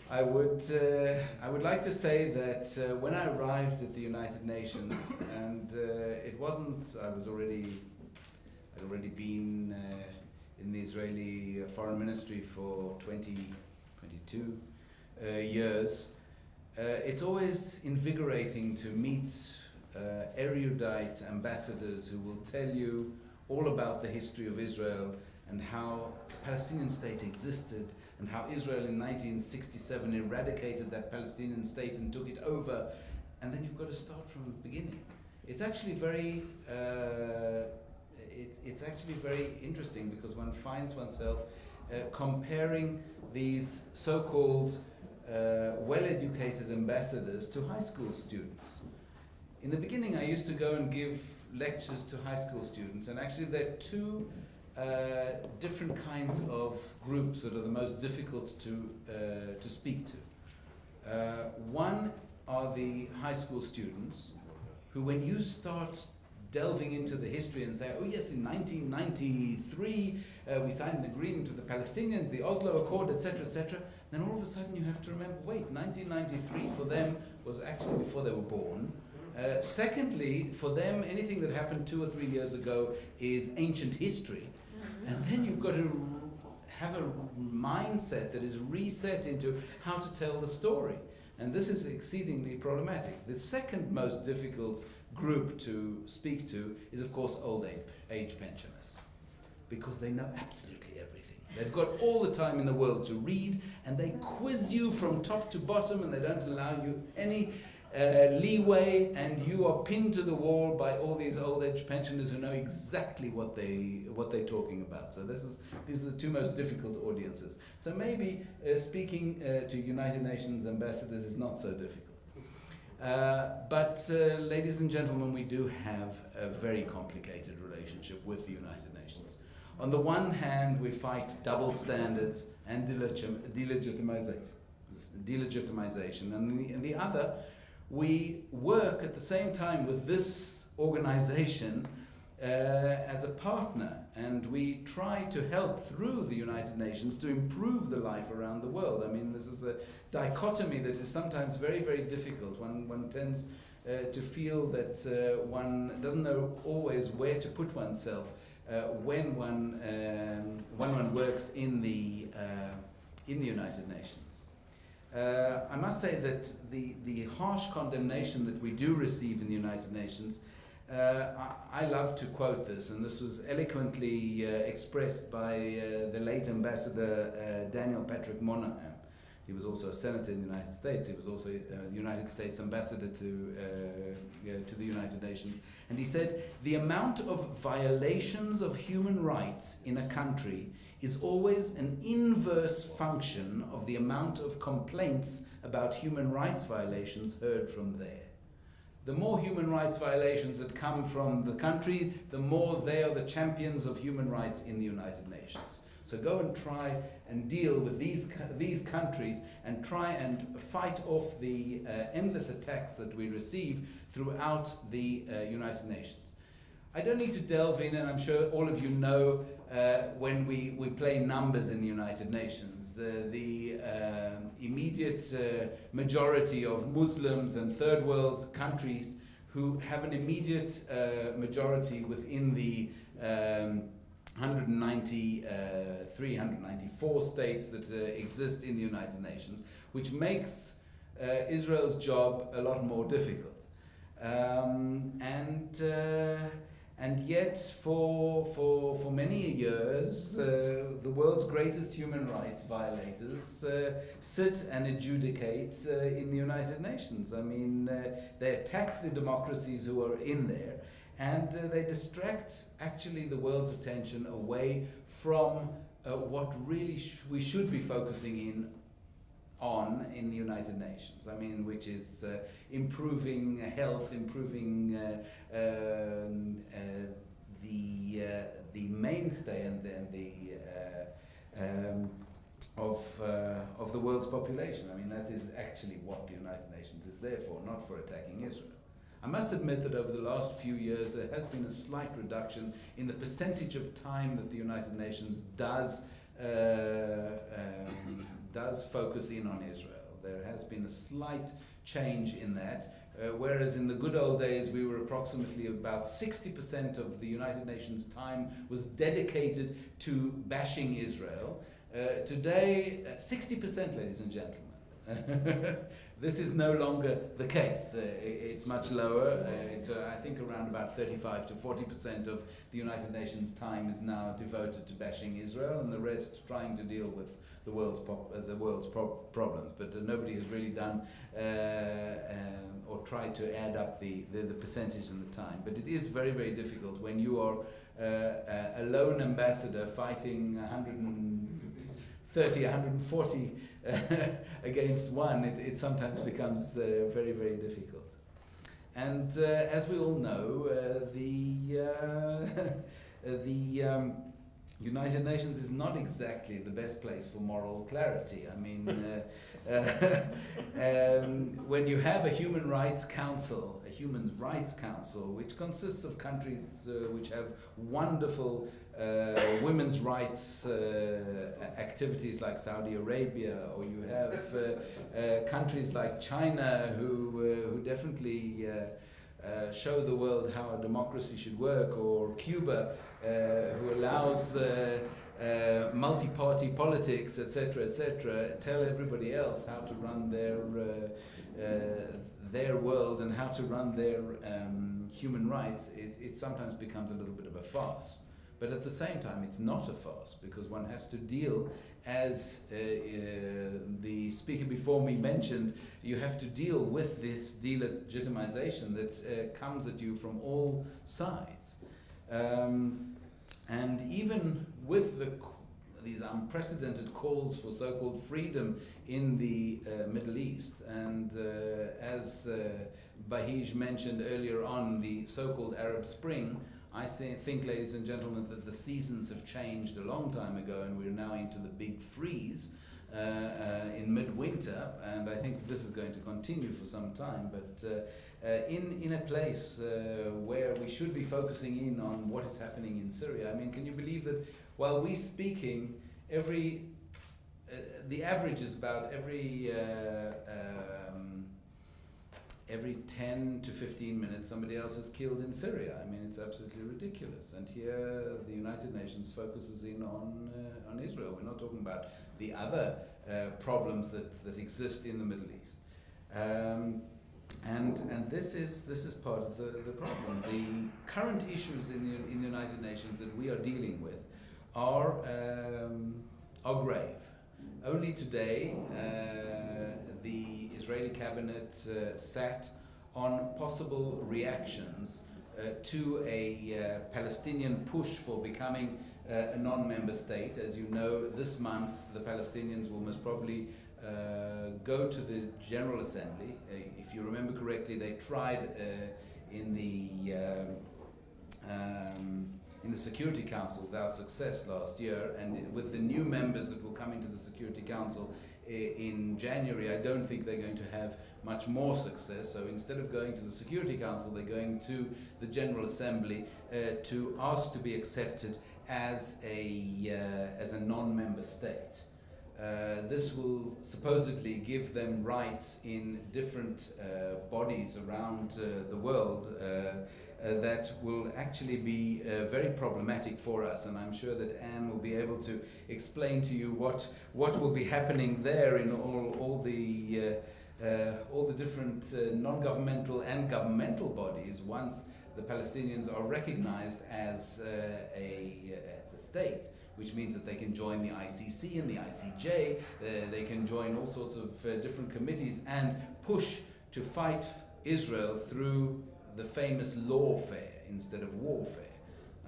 I would like to say that when I arrived at the United Nations, and it wasn't, I'd already been in the Israeli Foreign Ministry for 22 years. It's always invigorating to meet erudite ambassadors who will tell you all about the history of Israel and how the Palestinian state existed and how Israel in 1967 eradicated that Palestinian state and took it over. And then you've got to start from the beginning. It's actually very it's actually very interesting because one finds oneself comparing these so-called well-educated ambassadors to high school students. In the beginning, I used to go and give lectures to high school students, and actually there are two different kinds of groups that are the most difficult to speak to. One are the high school students who, when you start delving into the history and say, oh yes, in 1993 we signed an agreement with the Palestinians, the Oslo Accord, etc., then all of a sudden you have to remember, wait, 1993 for them was actually before they were born. Secondly, for them, anything that happened 2 or 3 years ago is ancient history. And then you've got to have a mindset that is reset into how to tell the story. And this is exceedingly problematic. The second most difficult group to speak to is, of course, old age pensioners, because they know absolutely everything. They've got all the time in the world to read, and they quiz you from top to bottom, and they don't allow you any leeway, and you are pinned to the wall by all these old age pensioners who know exactly what they're talking about. So these are the two most difficult audiences. So maybe speaking to United Nations ambassadors is not so difficult. But ladies and gentlemen, we do have a very complicated relationship with the United Nations. On the one hand, we fight double standards and delegitimization, and on the other, we work at the same time with this organization as a partner, and we try to help through the United Nations to improve the life around the world. I mean, this is a dichotomy that is sometimes very, very difficult. One tends to feel that one doesn't know always where to put oneself when one works in the United Nations. I must say that the harsh condemnation that we do receive in the United Nations, I love to quote this, and this was eloquently expressed by the late Ambassador Daniel Patrick Moynihan. He was also a senator in the United States. He was also the United States ambassador to the United Nations. And he said, the amount of violations of human rights in a country is always an inverse function of the amount of complaints about human rights violations heard from there. The more human rights violations that come from the country, the more they are the champions of human rights in the United Nations. So go and try and deal with these countries and try and fight off the endless attacks that we receive throughout the United Nations. I don't need to delve in, and I'm sure all of you know when we play numbers in the United Nations, the immediate majority of Muslims and third world countries who have an immediate majority within the 193, 194 states that exist in the United Nations, which makes Israel's job a lot more difficult. And yet, for many years, the world's greatest human rights violators sit and adjudicate in the United Nations. I mean, they attack the democracies who are in there, and they distract actually the world's attention away from what really we should be focusing on in the United Nations. I mean, which is improving health, improving the mainstay and of the world's population. I mean, that is actually what the United Nations is there for, not for attacking Israel. I must admit that over the last few years there has been a slight reduction in the percentage of time that the United Nations does does focus in on Israel. There has been a slight change in that, whereas in the good old days we were approximately about 60% of the United Nations time was dedicated to bashing Israel. Today, 60%, ladies and gentlemen. This is no longer the case. It's much lower. It's I think around about 35 to 40% of the United Nations time is now devoted to bashing Israel, and the rest trying to deal with the world's problems. But nobody has really done or tried to add up the percentage and the time. But it is very, very difficult when you are a lone ambassador fighting 130, 140 against one. It sometimes becomes very, very difficult. And as we all know, the United Nations is not exactly the best place for moral clarity. I mean, when you have a Human Rights Council, which consists of countries which have wonderful women's rights activities like Saudi Arabia, or you have countries like China who definitely show the world how a democracy should work, or Cuba, who allows multi-party politics, etc., tell everybody else how to run their world and how to run their human rights. It sometimes becomes a little bit of a farce. But at the same time, it's not a farce, because one has to deal, as the speaker before me mentioned, you have to deal with this delegitimization that comes at you from all sides. And even with these unprecedented calls for so-called freedom in the Middle East, and as Bahij mentioned earlier on, the so-called Arab Spring, I think, ladies and gentlemen, that the seasons have changed a long time ago, and we're now into the big freeze in midwinter, and I think this is going to continue for some time. But in a place where we should be focusing in on what is happening in Syria, I mean, can you believe that while we're speaking, the average is about every 10 to 15 minutes somebody else is killed in Syria. I mean, it's absolutely ridiculous. And here the United Nations focuses in on Israel. We're not talking about the other problems that exist in the Middle East. And this is part of the problem. The current issues in the United Nations that we are dealing with are grave. Only today, the Israeli cabinet sat on possible reactions to a Palestinian push for becoming a non-member state. As you know, this month the Palestinians will most probably go to the General Assembly. If you remember correctly, they tried in the Security Council without success last year, and with the new members that will come into the Security Council in January, I don't think they're going to have much more success. So instead of going to the Security Council, they're going to the General Assembly to ask to be accepted as a non-member state. This will supposedly give them rights in different bodies around the world that will actually be very problematic for us, and I'm sure that Anne will be able to explain to you what will be happening there in all the different non-governmental and governmental bodies once the Palestinians are recognized as a state, which means that they can join the ICC and the ICJ, they can join all sorts of different committees and push to fight Israel through the famous lawfare instead of warfare.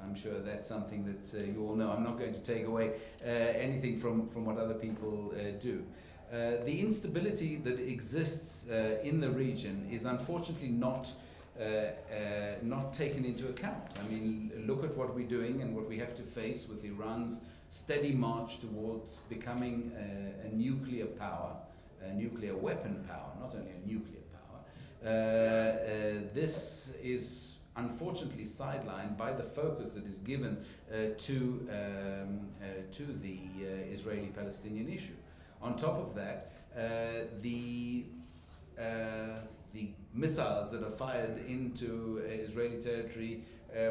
I'm sure that's something that you all know. I'm not going to take away anything from what other people do. The instability that exists in the region is unfortunately not taken into account. I mean, look at what we're doing and what we have to face with Iran's steady march towards becoming a nuclear power, a nuclear weapon power, not only a nuclear power. This is unfortunately sidelined by the focus that is given to the Israeli-Palestinian issue. On top of that, the missiles that are fired into Israeli territory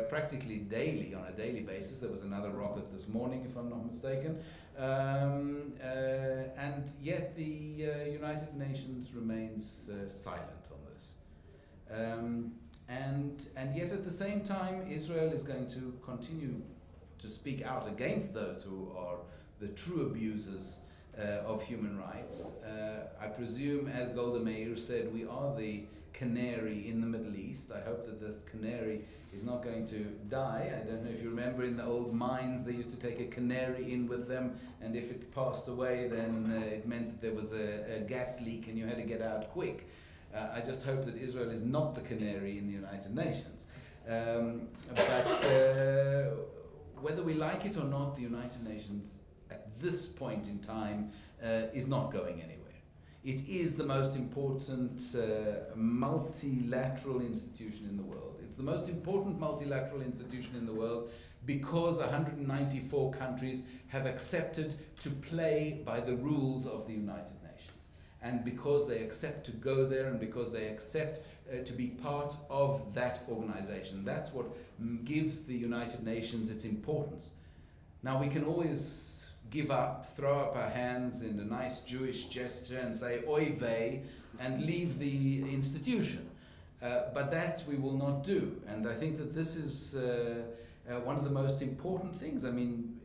practically daily, on a daily basis. There was another rocket this morning, if I'm not mistaken. And yet the United Nations remains silent on this. And yet at the same time, Israel is going to continue to speak out against those who are the true abusers of human rights. I presume, as Golda Meir said, we are the canary in the Middle East. I hope that this canary is not going to die. I don't know if you remember, in the old mines they used to take a canary in with them, and if it passed away, then it meant that there was a gas leak and you had to get out quick. I just hope that Israel is not the canary in the United Nations. But whether we like it or not, the United Nations at this point in time is not going anywhere. It is the most important multilateral institution in the world. It's the most important multilateral institution in the world because 194 countries have accepted to play by the rules of the United Nations. And because they accept to go there, and because they accept to be part of that organization. That's what gives the United Nations its importance. Now, we can always give up, throw up our hands in a nice Jewish gesture and say oy vey and leave the institution. But that we will not do. And I think that this is one of the most important things. I mean,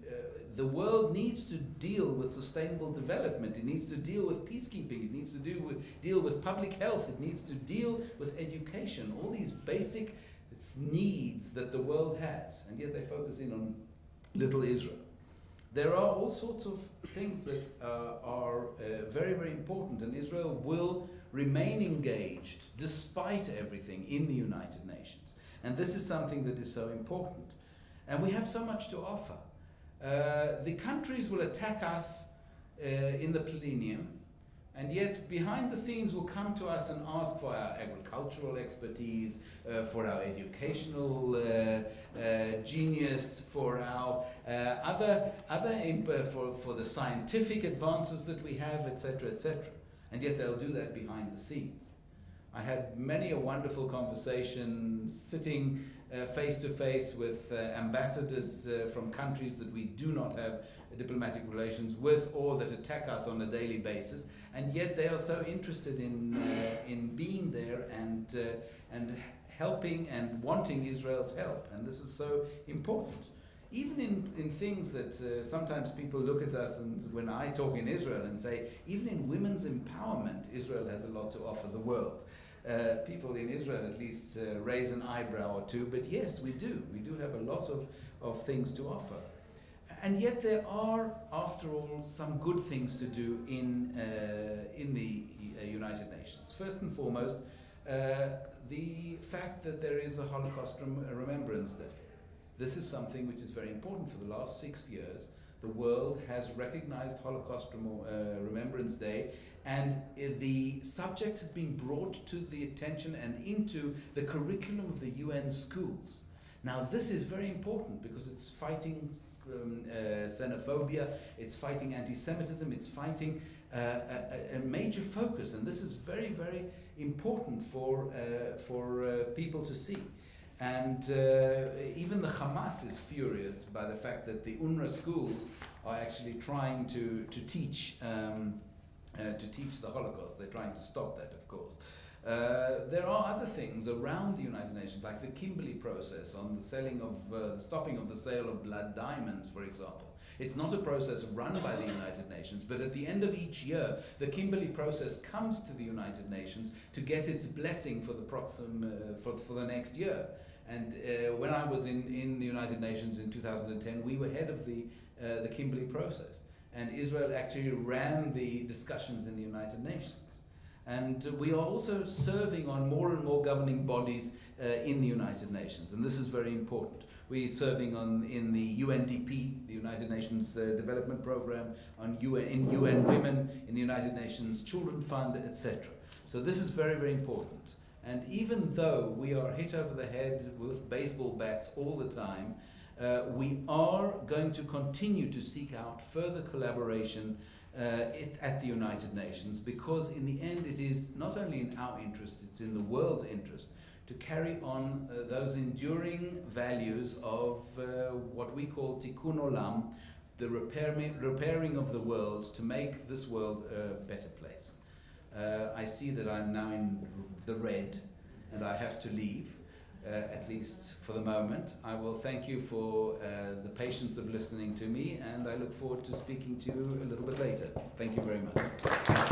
the world needs to deal with sustainable development. It needs to deal with peacekeeping. It needs to deal with public health. It needs to deal with education. All these basic needs that the world has. And yet they focus in on little Israel. There are all sorts of things that are very, very important, and Israel will remain engaged despite everything in the United Nations. And this is something that is so important. And we have so much to offer. The countries will attack us in the plenum, and yet behind the scenes will come to us and ask for our agricultural expertise, for our educational genius, for our for the scientific advances that we have, etc., etc. And yet they'll do that behind the scenes. I had many a wonderful conversation sitting face to face with ambassadors from countries that we do not have diplomatic relations with, or that attack us on a daily basis, and yet they are so interested in being there and helping and wanting Israel's help. And this is so important. Even in things that sometimes people look at us, and when I talk in Israel and say, even in women's empowerment, Israel has a lot to offer the world. People in Israel at least raise an eyebrow or two, but yes, we do. We do have a lot of things to offer. And yet there are, after all, some good things to do in the United Nations. First and foremost, the fact that there is a Holocaust Remembrance Day. This is something which is very important. For the last 6 years, the world has recognized Holocaust Remembrance Day, and the subject has been brought to the attention and into the curriculum of the UN schools. Now, this is very important because it's fighting xenophobia, it's fighting anti-Semitism, it's fighting a major focus, and this is very, very important for people to see. And even the Hamas is furious by the fact that the UNRWA schools are actually trying to teach the Holocaust. They're trying to stop that, of course. There are other things around the United Nations, like the Kimberley process on the stopping of the sale of blood diamonds, for example. It's not a process run by the United Nations, but at the end of each year, the Kimberley process comes to the United Nations to get its blessing for the next year. And when I was in the United Nations in 2010, we were head of the Kimberley process, and Israel actually ran the discussions in the United Nations. And we are also serving on more and more governing bodies in the United Nations, and this is very important. We're serving in the UNDP, the United Nations Development Programme, in UN Women, in the United Nations Children Fund, etc. So this is very, very important. And even though we are hit over the head with baseball bats all the time, we are going to continue to seek out further collaboration at the United Nations, because in the end it is not only in our interest, it's in the world's interest to carry on those enduring values of what we call tikkun olam, the repairing of the world, to make this world a better place. I see that I'm now in the red and I have to leave, at least for the moment. I will thank you for the patience of listening to me, and I look forward to speaking to you a little bit later. Thank you very much.